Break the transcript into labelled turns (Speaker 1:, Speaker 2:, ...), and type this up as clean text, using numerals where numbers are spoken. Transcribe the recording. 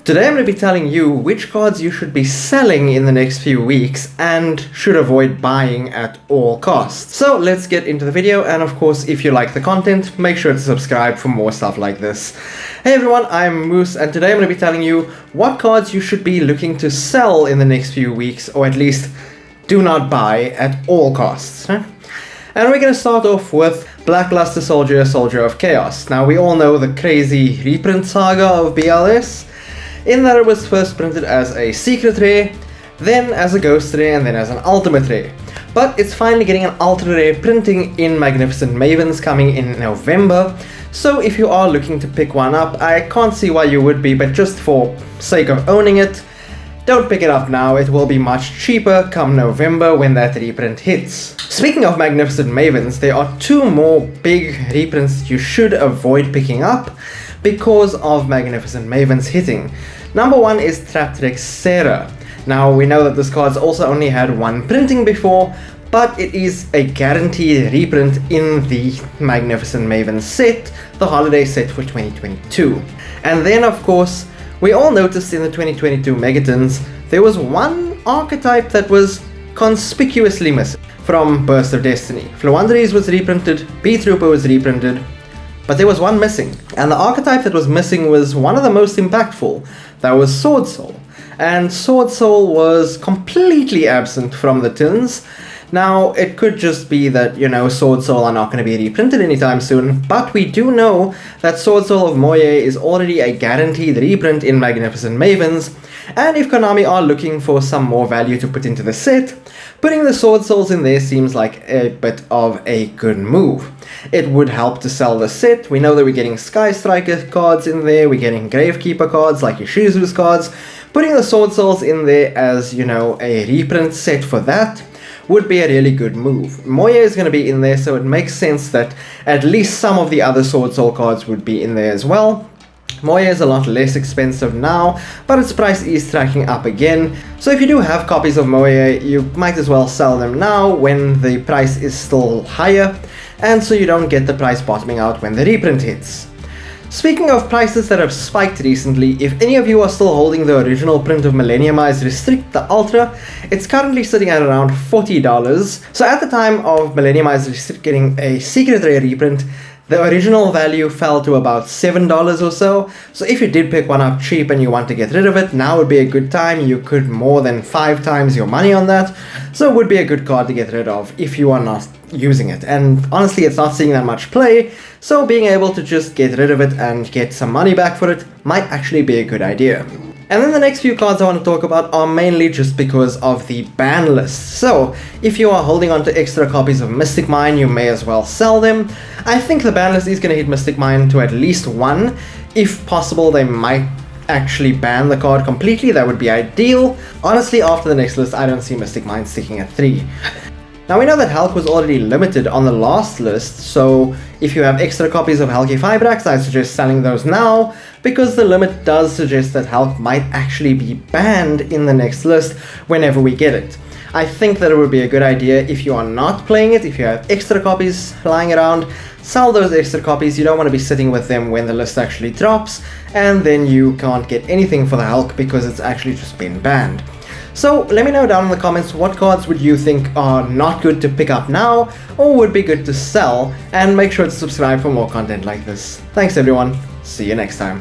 Speaker 1: Today I'm going to be telling you which cards you should be selling in the next few weeks and should avoid buying at all costs. So let's get into the video, and of course if you like the content, make sure to subscribe for more stuff like this. Hey everyone, I'm Moose, and today I'm going to be telling you what cards you should be looking to sell in the next few weeks, or at least do not buy at all costs. And we're going to start off with Blackluster Soldier, Soldier of Chaos. Now we all know the crazy reprint saga of BLS, in that it was first printed as a secret rare, then as a ghost rare, and then as an ultimate rare. But it's finally getting an ultra rare printing in Magnificent Mavens coming in November, so if you are looking to pick one up, I can't see why you would be, but just for sake of owning it, don't pick it up now. It will be much cheaper come November when that reprint hits. Speaking of Magnificent Mavens, there are two more big reprints you should avoid picking up because of Magnificent Mavens hitting. Number one is Traptrix Serra. Now we know that this card's also only had one printing before, but it is a guaranteed reprint in the Magnificent Mavens set, the holiday set for 2022. And then of course, we all noticed in the 2022 Megatons, there was one archetype that was conspicuously missing from Burst of Destiny. Floowandereeze was reprinted, B-Trooper was reprinted, but there was one missing. And the archetype that was missing was one of the most impactful. That was Sword Soul. And Sword Soul was completely absent from the tins. Now, it could just be that, Sword Soul are not going to be reprinted anytime soon, but we do know that Sword Soul of Moye is already a guaranteed reprint in Magnificent Mavens, and if Konami are looking for some more value to put into the set, putting the Sword Souls in there seems like a bit of a good move. It would help to sell the set. We know that we're getting Sky Striker cards in there, we're getting Gravekeeper cards like Ishizu's cards. Putting the Sword Souls in there as, a reprint set for that would be a really good move. Moye is going to be in there, so it makes sense that at least some of the other Sword Soul cards would be in there as well. Moye is a lot less expensive now, but its price is tracking up again. So if you do have copies of Moye, you might as well sell them now when the price is still higher, and so you don't get the price bottoming out when the reprint hits. Speaking of prices that have spiked recently, if any of you are still holding the original print of Millenniumized Restrict, the Ultra, it's currently sitting at around $40. So at the time of Millenniumized Restrict getting a secret rare reprint, the original value fell to about $7 or so. So if you did pick one up cheap and you want to get rid of it, now would be a good time. You could more than 5 times your money on that. So it would be a good card to get rid of if you are not using it. And honestly, it's not seeing that much play, so being able to just get rid of it and get some money back for it might actually be a good idea. And then the next few cards I want to talk about are mainly just because of the ban list. So, if you are holding on to extra copies of Mystic Mine, you may as well sell them. I think the ban list is going to hit Mystic Mine to at least 1. If possible, they might actually ban the card completely. That would be ideal. Honestly, after the next list, I don't see Mystic Mine sticking at 3. Now we know that Hulk was already limited on the last list, so if you have extra copies of Hulky Fibrax, I suggest selling those now, because the limit does suggest that Hulk might actually be banned in the next list whenever we get it. I think that it would be a good idea if you are not playing it, if you have extra copies lying around, sell those extra copies. You don't want to be sitting with them when the list actually drops, and then you can't get anything for the Hulk because it's actually just been banned. So let me know down in the comments what cards would you think are not good to pick up now or would be good to sell, and make sure to subscribe for more content like this. Thanks everyone, see you next time.